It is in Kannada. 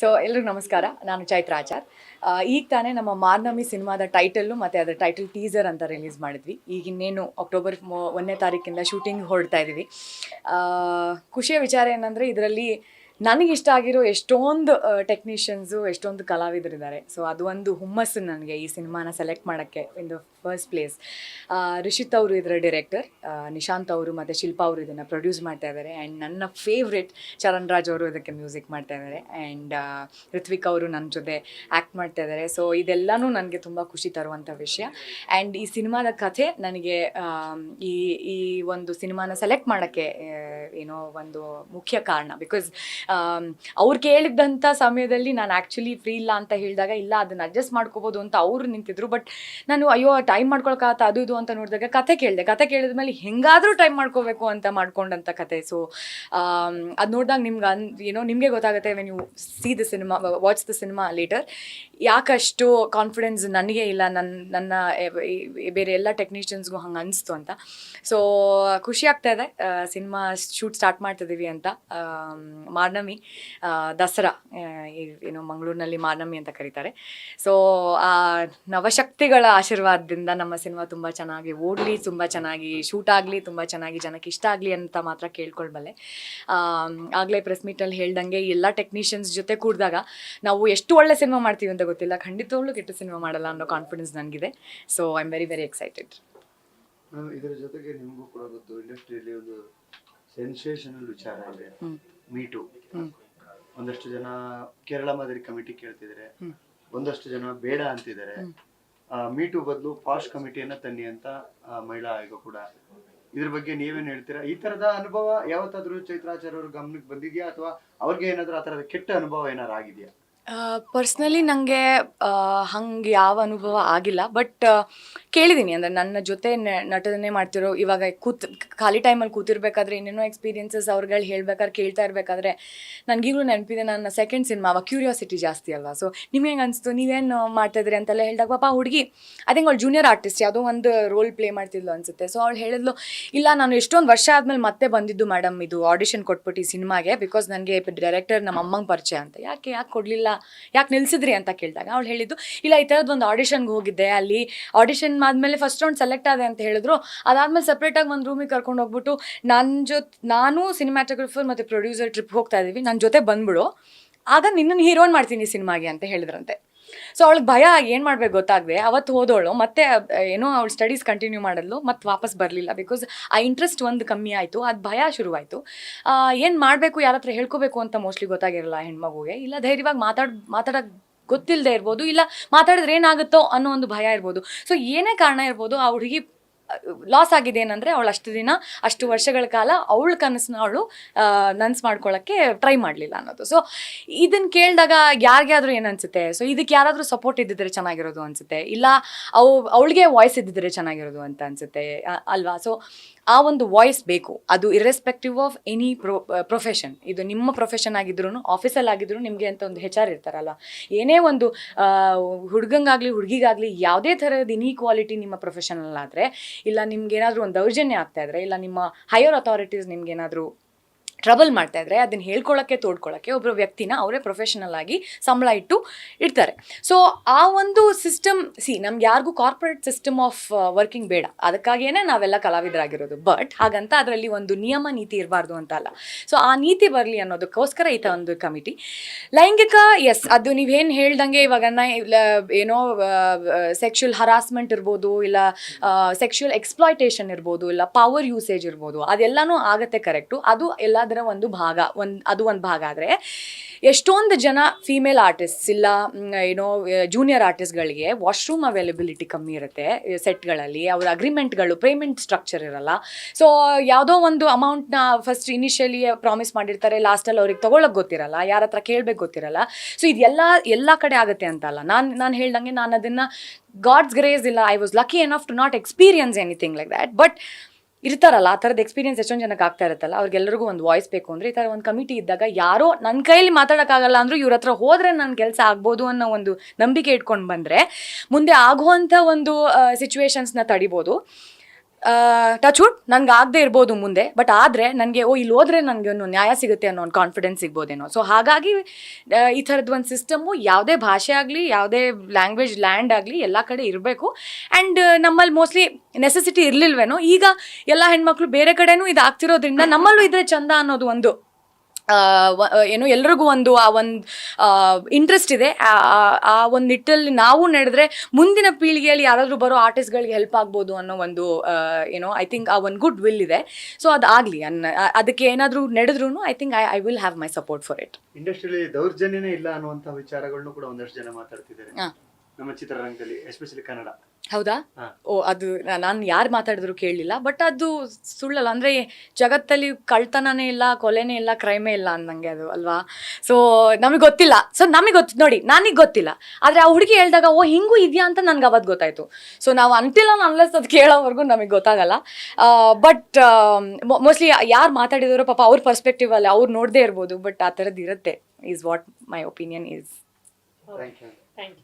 ಸೊ ಎಲ್ರಿಗೂ ನಮಸ್ಕಾರ, ನಾನು ಚೈತ್ರ ಆಚಾರ್. ಈಗ ತಾನೇ ನಮ್ಮ ಮಾರ್ನಮಿ ಸಿನಿಮಾದ ಟೈಟಲ್ಲು ಮತ್ತು ಅದರ ಟೈಟಲ್ ಟೀಸರ್ ಅಂತ ರಿಲೀಸ್ ಮಾಡಿದ್ವಿ. ಈಗ ಇನ್ನೇನು ಅಕ್ಟೋಬರ್ 1ನೇ ತಾರೀಕಿಂದ ಶೂಟಿಂಗ್ ಹೊರಡ್ತಾ ಇದ್ದೀವಿ. ಖುಷಿಯ ವಿಚಾರ ಏನಂದರೆ ಇದರಲ್ಲಿ ನನಗಿಷ್ಟ ಆಗಿರೋ ಎಷ್ಟೊಂದು ಟೆಕ್ನಿಷಿಯನ್ಸು, ಎಷ್ಟೊಂದು ಕಲಾವಿದರಿದ್ದಾರೆ. ಸೊ ಅದು ಒಂದು ಹುಮ್ಮಸ್ಸು ನನಗೆ ಈ ಸಿನಿಮಾನ ಸೆಲೆಕ್ಟ್ ಮಾಡೋಕ್ಕೆ in the first place. Rishith ಅವರು ಇದರ ಡೈರೆಕ್ಟರ್, ನಿಶಾಂತ್ ಅವರು ಮತ್ತು ಶಿಲ್ಪಾ ಅವರು ಇದನ್ನು ಪ್ರೊಡ್ಯೂಸ್ ಮಾಡ್ತಾ ಇದ್ದಾರೆ. ಆ್ಯಂಡ್ ನನ್ನ ಫೇವ್ರೆಟ್ ಚರಣ್ ರಾಜ್ ಅವರು ಇದಕ್ಕೆ ಮ್ಯೂಸಿಕ್ ಮಾಡ್ತಾ ಇದ್ದಾರೆ. ಆ್ಯಂಡ್ ಋತ್ವಿಕ್ ಅವರು ನನ್ನ ಜೊತೆ ಆ್ಯಕ್ಟ್ ಮಾಡ್ತಾ ಇದ್ದಾರೆ. ಸೊ ಇದೆಲ್ಲನೂ ನನಗೆ ತುಂಬ ಖುಷಿ ತರುವಂಥ ವಿಷಯ. ಆ್ಯಂಡ್ ಈ ಸಿನಿಮಾದ ಕಥೆ ನನಗೆ ಈ ಈ ಒಂದು ಸಿನಿಮಾನ ಸೆಲೆಕ್ಟ್ ಮಾಡೋಕ್ಕೆ ಏನೋ ಒಂದು ಮುಖ್ಯ ಕಾರಣ. ಬಿಕಾಸ್ ಅವ್ರು ಕೇಳಿದ್ದಂಥ ಸಮಯದಲ್ಲಿ ನಾನು ಆ್ಯಕ್ಚುಲಿ ಫ್ರೀ ಇಲ್ಲ ಅಂತ ಹೇಳಿದಾಗ, ಇಲ್ಲ ಅದನ್ನು ಅಡ್ಜಸ್ಟ್ ಮಾಡ್ಕೋಬೋದು ಅಂತ ಅವರು ನಿಂತಿದ್ರು. ಬಟ್ ನಾನು ಅಯ್ಯೋ ಟೈಮ್ ಮಾಡ್ಕೊಳಕ್ಕಾಗತ್ತ ಅದು ಇದು ಅಂತ ನೋಡಿದಾಗ ಕತೆ ಕೇಳಿದ ಮೇಲೆ ಹೆಂಗಾದರೂ ಟೈಮ್ ಮಾಡ್ಕೋಬೇಕು ಅಂತ ಮಾಡ್ಕೊಂಡಂಥ ಕತೆ. ಸೊ ಅದು ನೋಡಿದಾಗ ನಿಮಗೆ ಗೊತ್ತಾಗುತ್ತೆ, when you see the cinema, watch the cinema later, ಯಾಕಷ್ಟು ಕಾನ್ಫಿಡೆನ್ಸ್ ನನಗೆ ಇಲ್ಲ, ನನ್ನ ಬೇರೆ ಎಲ್ಲ ಟೆಕ್ನಿಷಿಯನ್ಸ್ಗೂ ಹಂಗೆ ಅನಿಸ್ತು ಅಂತ. ಸೊ ಖುಷಿ ಆಗ್ತಾ ಇದೆ. ಸಿನಿಮಾ ಶೂಟ್ ಸ್ಟಾರ್ಟ್ ಮಾಡ್ತಿದ್ದೀವಿ ಅಂತ. ಮಾರ್ನಮಿ ದಸರಾ, ಏನು ಮಂಗಳೂರಿನಲ್ಲಿ ಮಾರ್ನಮಿ ಅಂತ ಕರೀತಾರೆ. ಸೊ ಆ ನವಶಕ್ತಿಗಳ ಆಶೀರ್ವಾದದಿಂದ ನಮ್ಮ ಸಿನಿಮಾ ತುಂಬ ಚೆನ್ನಾಗಿ ಓಡಲಿ, ತುಂಬ ಚೆನ್ನಾಗಿ ಶೂಟ್ ಆಗಲಿ, ತುಂಬ ಚೆನ್ನಾಗಿ ಜನಕ್ಕೆ ಇಷ್ಟ ಆಗಲಿ ಅಂತ ಮಾತ್ರ ಕೇಳ್ಕೊಳ್ಬಲ್ಲೆ. ಆಗಲೇ ಪ್ರೆಸ್ ಮೀಟಲ್ಲಿ ಹೇಳ್ದಂಗೆ ಎಲ್ಲ ಟೆಕ್ನಿಷಿಯನ್ಸ್ ಜೊತೆ ಕೂಡಿದಾಗ ನಾವು ಎಷ್ಟು ಒಳ್ಳೆ ಸಿನಿಮಾ ಮಾಡ್ತೀವಿ ಅಂತ ಗೊತ್ತಿಲ್ಲ, ಖಂಡಿತವಾಗ್ಲೂ ಕೆಟ್ಟ ಸಿನಿಮಾ ಮಾಡಲ್ಲ ಅನ್ನೋ ಕಾನ್ಫಿಡೆನ್ಸ್ ನನಗಿದೆ. So I am very very excited. ಇದರ ಜೊತೆಗೆ ನಿಮಗೂ ಕೂಡ ಗೊತ್ತು, ಇಂಡಸ್ಟ್ರಿಯಲ್ಲಿ ಒಂದು ಸೆನ್ಸೇಷನಲ್ ವಿಚಾರ ಇದೆ, ಮೀಟು. ಒಂದಷ್ಟು ಜನ ಕೇರಳ ಮಾದರಿ ಕಮಿಟಿ ಕೇಳ್ತಿದ್ದಾರೆ, ಒಂದಷ್ಟು ಜನ ಬೇಡ ಅಂತಿದ್ದಾರೆ. ಮೀಟು ಬದಲು ಪಾಶ್ ಕಮಿಟಿಯನ್ನ ತನ್ನಿ ಅಂತ ಮಹಿಳಾ ಆಯೋಗ ಕೂಡ. ಇದ್ರ ಬಗ್ಗೆ ನೀವೇನ್ ಹೇಳ್ತೀರಾ? ಈ ತರದ ಅನುಭವ ಯಾವತ್ತಾದ್ರೂ ಚೈತ್ರಾಚಾರ್ಯ ಅವ್ರ ಗಮನಕ್ಕೆ ಬಂದಿದ್ಯಾ, ಅಥವಾ ಅವ್ರಿಗೆ ಏನಾದ್ರೂ ಆ ತರದ ಕೆಟ್ಟ ಅನುಭವ ಏನಾರು ಆಗಿದೆಯಾ? ಪರ್ಸ್ನಲಿ ನನಗೆ ಹಂಗೆ ಯಾವ ಅನುಭವ ಆಗಿಲ್ಲ. ಬಟ್ ಕೇಳಿದ್ದೀನಿ, ಅಂದರೆ ನನ್ನ ಜೊತೆ ನಟನೆ ಮಾಡ್ತಿರೋ, ಇವಾಗ ಖಾಲಿ ಟೈಮಲ್ಲಿ ಕೂತಿರ್ಬೇಕಾದ್ರೆ ಏನೇನೋ ಎಕ್ಸ್ಪೀರಿಯನ್ಸಸ್ ಅವ್ರುಗಳು ಹೇಳ್ಬೇಕಾದ್ರೆ ಕೇಳ್ತಾ ಇರಬೇಕಾದ್ರೆ ನನಗೀಗಲೂ ನೆನಪಿದೆ, ನನ್ನ ಸೆಕೆಂಡ್ ಸಿನಿಮಾ ಅವಾಗ ಕ್ಯೂರಿಯಾಸಿಟಿ ಜಾಸ್ತಿ ಅಲ್ವಾ. ಸೊ ನಿಮ್ಗೆ ಹೆಂಗೆ ಅನಿಸ್ತು, ನೀವೇನು ಮಾಡ್ತಾಯಿದ್ರಿ ಅಂತೆಲ್ಲ ಹೇಳಿದಾಗ, ಪಾಪ ಹುಡುಗಿ ಐ ಥಿಂಕ್ ಅವಳು ಜೂನಿಯರ್ ಆರ್ಟಿಸ್ಟ್, ಯಾವುದೋ ಒಂದು ರೋಲ್ ಪ್ಲೇ ಮಾಡ್ತಿದ್ಲು ಅನಿಸುತ್ತೆ. ಸೊ ಅವಳು ಹೇಳಿದ್ಲು, ಇಲ್ಲ ನಾನು ಎಷ್ಟೊಂದು ವರ್ಷ ಆದಮೇಲೆ ಮತ್ತೆ ಬಂದಿದ್ದು ಮೇಡಮ್, ಇದು ಆಡಿಷನ್ ಕೊಟ್ಬಿಟ್ಟು ಈ ಸಿನಿಮಾಗೆ, ಬಿಕಾಸ್ ನನಗೆ ಡೈರೆಕ್ಟರ್ ನಮ್ಮ ಅಮ್ಮಂಗೆ ಪರಿಚಯ ಅಂತ. ಯಾಕೆ ಕೊಡಲಿಲ್ಲ, ಯಾಕೆ ನಿಲ್ಸಿದ್ರಿ ಅಂತ ಕೇಳಿದಾಗ ಅವಳು ಹೇಳಿದ್ದು, ಇಲ್ಲ ಈ ಥರದ್ದು ಒಂದು ಆಡಿಷನ್ಗೆ ಹೋಗಿದ್ದೆ, ಅಲ್ಲಿ ಆಡಿಷನ್ ಆದಮೇಲೆ ಫಸ್ಟ್ ರೌಂಡ್ ಸೆಲೆಕ್ಟ್ ಆದೆ ಅಂತ ಹೇಳಿದ್ರು. ಅದಾದಮೇಲೆ ಸಪ್ರೇಟಾಗಿ ಒಂದು ರೂಮಿಗೆ ಕರ್ಕೊಂಡು ಹೋಗ್ಬಿಟ್ಟು ನಾನು ಸಿನಿಮ್ಯಾಟೋಗ್ರಫರ್ ಮತ್ತು ಪ್ರೊಡ್ಯೂಸರ್ ಟ್ರಿಪ್ ಹೋಗ್ತಾ ಇದ್ದೀವಿ, ನನ್ನ ಜೊತೆ ಬಂದ್ಬಿಡು, ಆಗ ನಿನ್ನನ್ನು ಹೀರೋನ್ ಮಾಡ್ತೀನಿ ಸಿನಿಮಾಗೆ ಅಂತ ಹೇಳಿದ್ರಂತೆ. ಸೊ ಅವಳಿಗೆ ಭಯ, ಏನು ಮಾಡ್ಬೇಕು ಗೊತ್ತಾಗದೆ ಅವತ್ತು ಹೋದವಳು. ಮತ್ತೆ ಏನೋ ಅವಳು ಸ್ಟಡೀಸ್ ಕಂಟಿನ್ಯೂ ಮಾಡಿದ್ಲು, ಮತ್ತು ವಾಪಸ್ ಬರಲಿಲ್ಲ. ಬಿಕಾಸ್ ಆ ಇಂಟ್ರೆಸ್ಟ್ ಒಂದು ಕಮ್ಮಿ ಆಯಿತು, ಅದು ಭಯ ಶುರುವಾಯಿತು. ಏನು ಮಾಡಬೇಕು, ಯಾರ ಹತ್ರ ಹೇಳ್ಕೋಬೇಕು ಅಂತ ಮೋಸ್ಟ್ಲಿ ಗೊತ್ತಾಗಿರಲ್ಲ ಹೆಣ್ಮಗುಗೆ. ಇಲ್ಲ ಧೈರ್ಯವಾಗಿ ಮಾತಾಡೋಕ್ಕೆ ಗೊತ್ತಿಲ್ಲದೆ ಇರ್ಬೋದು, ಇಲ್ಲ ಮಾತಾಡಿದ್ರೆ ಏನಾಗುತ್ತೋ ಅನ್ನೋ ಒಂದು ಭಯ ಇರ್ಬೋದು. ಸೊ ಏನೇ ಕಾರಣ ಇರ್ಬೋದು, ಆ ಹುಡುಗಿ ಲಾಸ್ ಆಗಿದೆ ಏನಂದರೆ, ಅವಳು ಅಷ್ಟು ವರ್ಷಗಳ ಕಾಲ ಅವಳ ಕನಸನ್ನ ಅವಳು ನನ್ಸು ಮಾಡ್ಕೊಳ್ಳೋಕ್ಕೆ ಟ್ರೈ ಮಾಡಲಿಲ್ಲ ಅನ್ನೋದು. ಸೊ ಇದನ್ನು ಕೇಳಿದಾಗ ಯಾರಿಗಾದ್ರೂ ಏನು ಅನಿಸುತ್ತೆ, ಸೊ ಇದಕ್ಕೆ ಯಾರಾದರೂ ಸಪೋರ್ಟ್ ಇದ್ದಿದ್ರೆ ಚೆನ್ನಾಗಿರೋದು ಅನಿಸುತ್ತೆ, ಇಲ್ಲ ಅವಳಿಗೆ ವಾಯ್ಸ್ ಇದ್ದಿದ್ರೆ ಚೆನ್ನಾಗಿರೋದು ಅಂತ ಅನಿಸುತ್ತೆ ಅಲ್ವಾ. ಸೊ ಆ ಒಂದು ವಾಯ್ಸ್ ಬೇಕು, ಅದು ಇರ್ರೆಸ್ಪೆಕ್ಟಿವ್ ಆಫ್ ಎನಿ ಪ್ರೊಫೆಷನ್. ಇದು ನಿಮ್ಮ ಪ್ರೊಫೆಷನ್ ಆಗಿದ್ರು, ಆಫೀಸಲ್ಲಿ ಆಗಿದ್ರು, ನಿಮಗೆ ಅಂತ ಒಂದು HR ಇರ್ತಾರಲ್ಲ, ಏನೇ ಒಂದು ಹುಡುಗಂಗಾಗಲಿ ಹುಡುಗಿಗಾಗಲಿ ಯಾವುದೇ ಥರದ ಇನ್ಈಕ್ವಾಲಿಟಿ ನಿಮ್ಮ ಪ್ರೊಫೆಷನಲ್ಲಾದರೆ, ಇಲ್ಲ ನಿಮ್ಗೇನಾದರೂ ಒಂದು ದೌರ್ಜನ್ಯ ಆಗ್ತಾಯಿದ್ರೆ, ಇಲ್ಲ ನಿಮ್ಮ ಹೈಯರ್ ಅಥಾರಿಟೀಸ್ ನಿಮ್ಗೇನಾದರೂ ಟ್ರಬಲ್ ಮಾಡ್ತಾಯಿದ್ರೆ, ಅದನ್ನು ಹೇಳ್ಕೊಳ್ಳೋಕ್ಕೆ ತೋಡ್ಕೊಳ್ಳೋಕ್ಕೆ ಒಬ್ಬರು ವ್ಯಕ್ತಿನ ಅವರೇ ಪ್ರೊಫೆಷನಲ್ ಆಗಿ ಸಂಬಳ ಇಡ್ತಾರೆ. ಸೊ ಆ ಒಂದು ಸಿಸ್ಟಮ್, ನಮ್ಗೆ ಯಾರಿಗೂ ಕಾರ್ಪೊರೇಟ್ ಸಿಸ್ಟಮ್ ಆಫ್ ವರ್ಕಿಂಗ್ ಬೇಡ, ಅದಕ್ಕಾಗಿಯೇ ನಾವೆಲ್ಲ ಕಲಾವಿದರಾಗಿರೋದು. ಬಟ್ ಹಾಗಂತ ಅದರಲ್ಲಿ ಒಂದು ನಿಯಮ ನೀತಿ ಇರಬಾರ್ದು ಅಂತ ಅಲ್ಲ. ಸೊ ಆ ನೀತಿ ಬರಲಿ ಅನ್ನೋದಕ್ಕೋಸ್ಕರ ಈ ಒಂದು ಕಮಿಟಿ. ಲೈಂಗಿಕ, ಎಸ್, ಅದು ನೀವೇನು ಹೇಳ್ದಂಗೆ ಇವಾಗ ಏನೋ ಸೆಕ್ಷುವಲ್ ಹರಾಸ್ಮೆಂಟ್ ಇರ್ಬೋದು, ಇಲ್ಲ ಸೆಕ್ಷುವಲ್ ಎಕ್ಸ್ಪ್ಲಾಯ್ಟೇಷನ್ ಇರ್ಬೋದು, ಇಲ್ಲ ಪವರ್ ಯೂಸೇಜ್ ಇರ್ಬೋದು, ಅದೆಲ್ಲನೂ ಆಗುತ್ತೆ, ಕರೆಕ್ಟು. ಅದು ಎಲ್ಲದರ ಒಂದು ಭಾಗ, ಅದು ಒಂದು ಭಾಗ. ಆದರೆ ಎಷ್ಟೊಂದು ಜನ ಫೀಮೇಲ್ ಆರ್ಟಿಸ್ಟ್ಸ್, ಇಲ್ಲ ಏನೋ ಜೂನಿಯರ್ ಆರ್ಟಿಸ್ಟ್ಗಳಿಗೆ ವಾಶ್ರೂಮ್ ಅವೈಲಬಿಲಿಟಿ ಕಮ್ಮಿ ಇರುತ್ತೆ ಸೆಟ್ಗಳಲ್ಲಿ, ಅವ್ರ ಅಗ್ರಿಮೆಂಟ್ಗಳು, ಪೇಮೆಂಟ್ ಸ್ಟ್ರಕ್ಚರ್ ಇರಲ್ಲ. ಸೊ ಯಾವುದೋ ಒಂದು ಅಮೌಂಟ್ನ ಫಸ್ಟ್ ಇನಿಷಿಯಲಿ ಪ್ರಾಮಿಸ್ ಮಾಡಿರ್ತಾರೆ, ಲಾಸ್ಟಲ್ಲಿ ಅವ್ರಿಗೆ ತೊಗೊಳಕ್ಕೆ ಗೊತ್ತಿರಲ್ಲ, ಯಾರ ಹತ್ರ ಕೇಳಬೇಕು ಗೊತ್ತಿರಲ್ಲ. ಸೊ ಎಲ್ಲ ಕಡೆ ಆಗುತ್ತೆ ಅಂತ ಅಲ್ಲ. ನಾನು ಹೇಳ್ದಂಗೆ ನಾನು ಅದನ್ನು ಗಾಡ್ಸ್ ಗ್ರೇಸ್, ಇಲ್ಲ I was lucky enough to not experience anything like that. But ಇರ್ತಾರಲ್ಲ ಆ ಥರದ ಎಕ್ಸ್ಪೀರಿಯನ್ಸ್ ಎಷ್ಟೊಂದು ಜನಕ್ಕೆ ಆಗ್ತಾ ಇರುತ್ತಲ್ಲ, ಅವ್ರಿಗೆಲ್ಲರಿಗೂ ಒಂದು ವಾಯ್ಸ್ ಬೇಕು ಅಂದರೆ ಈ ಥರ ಒಂದು ಕಮಿಟಿ ಇದ್ದಾಗ, ಯಾರೋ ನನ್ನ ಕೈಯಲ್ಲಿ ಮಾತಾಡೋಕ್ಕಾಗಲ್ಲ ಅಂದರೂ ಇವ್ರ ಹತ್ರ ಹೋದರೆ ನನ್ನ ಕೆಲಸ ಆಗ್ಬೋದು ಅನ್ನೋ ಒಂದು ನಂಬಿಕೆ ಇಟ್ಕೊಂಡು ಬಂದರೆ ಮುಂದೆ ಆಗುವಂಥ ಒಂದು ಸಿಚುವೇಶನ್ಸ್ನ ತಡಿಬೋದು. ಟಚ್ ವುಡ್ ನಂಗೆ ಆಗದೆ ಇರ್ಬೋದು ಮುಂದೆ, ಬಟ್ ಆದರೆ ನನಗೆ ಇಲ್ಲಿ ಹೋದ್ರೆ ನನಗೆ ಒಂದು ನ್ಯಾಯ ಸಿಗುತ್ತೆ ಅನ್ನೋ ಒಂದು ಕಾನ್ಫಿಡೆನ್ಸ್ ಸಿಗ್ಬೋದೇನೋ. ಸೊ ಹಾಗಾಗಿ ಈ ಥರದ್ದು ಒಂದು ಸಿಸ್ಟಮು ಯಾವುದೇ ಭಾಷೆ ಆಗಲಿ, ಯಾವುದೇ ಲ್ಯಾಂಗ್ವೇಜ್ ಲ್ಯಾಂಡ್ ಆಗಲಿ ಎಲ್ಲ ಕಡೆ ಇರಬೇಕು. ಆ್ಯಂಡ್ ನಮ್ಮಲ್ಲಿ ಮೋಸ್ಟ್ಲಿ ನೆಸೆಸಿಟಿ ಇರಲಿಲ್ವೇನೋ, ಈಗ ಎಲ್ಲ ಹೆಣ್ಮಕ್ಳು ಬೇರೆ ಕಡೆನೂ ಇದು ಆಗ್ತಿರೋದ್ರಿಂದ ನಮ್ಮಲ್ಲೂ ಇದ್ರೆ ಚಂದ ಅನ್ನೋದು ಒಂದು ಏನು ಎಲ್ರಿಗೂ ಆ ಒಂದು ಇಂಟ್ರೆಸ್ಟ್ ಇದೆ. ಆ ಒಂದು ನಿಟ್ಟಲ್ಲಿ ನಾವು ನಡೆದ್ರೆ ಮುಂದಿನ ಪೀಳಿಗೆಯಲ್ಲಿ ಯಾರಾದರೂ ಬರೋ ಆರ್ಟಿಸ್ಟ್ಗಳಿಗೆ ಹೆಲ್ಪ್ ಆಗ್ಬೋದು ಅನ್ನೋ ಒಂದು ಏನೋ ಐ ಥಿಂಕ್ ಆ ಒಂದು ಗುಡ್ ವಿಲ್ ಇದೆ. ಸೊ ಅದು ಆಗಲಿ ಅದಕ್ಕೆ ಏನಾದರೂ ನಡೆದ್ರೂ I think I will have my support for it. ಇಂಡಸ್ಟ್ರಿಯಲ್ಲಿ ದೌರ್ಜನ್ಯನೇ ಇಲ್ಲ ಅನ್ನುವಂಥ ವಿಚಾರಗಳನ್ನು ಕೂಡ ಒಂದಷ್ಟು ಜನ ಮಾತಾಡ್ತಿದ್ದಾರೆ ಹಾಂ, ನಮ್ಮ ಚಿತ್ರರಂಗದಲ್ಲಿ, ಎಸ್ಪೆಷಲಿ ಕನ್ನಡ. ಹೌದಾ? ಓ, ಅದು ನಾನು ಯಾರು ಮಾತಾಡಿದ್ರು ಕೇಳಲಿಲ್ಲ, ಬಟ್ ಅದು ಸುಳ್ಳಲ್ಲ. ಅಂದರೆ ಜಗತ್ತಲ್ಲಿ ಕಳ್ತನನೇ ಇಲ್ಲ, ಕೊಲೆನೇ ಇಲ್ಲ, ಕ್ರೈಮೇ ಇಲ್ಲ ಅಂದಂಗೆ ಅದು ಅಲ್ವಾ? ಸೊ ನಮಗೆ ಗೊತ್ತಿಲ್ಲ. ಸೊ ನಮಗೆ ನೋಡಿ, ನನಗೆ ಗೊತ್ತಿಲ್ಲ, ಆದರೆ ಆ ಹುಡುಗಿ ಹೇಳಿದಾಗ ಓ ಹಿಂಗೂ ಇದೆಯಾ ಅಂತ ನನಗೆ ಅವತ್ತು ಗೊತ್ತಾಯಿತು. ಸೊ ನಾವು ಅಂಟಿಲ್ಲ ಅನ್ಲೆಸ್ ಅದು ಕೇಳೋವರೆಗೂ ನಮಗೆ ಗೊತ್ತಾಗಲ್ಲ. ಬಟ್ ಮೋಸ್ಟ್ಲಿ ಯಾರು ಮಾತಾಡಿದಾರೋ ಪಾಪ ಅವ್ರ ಪರ್ಸ್ಪೆಕ್ಟಿವ್ ಅಲ್ಲಿ ಅವ್ರು ನೋಡದೇ ಇರ್ಬೋದು, ಬಟ್ ಆ ಥರದ್ದು ಇರುತ್ತೆ is what my opinion is. Thank you. Thank you.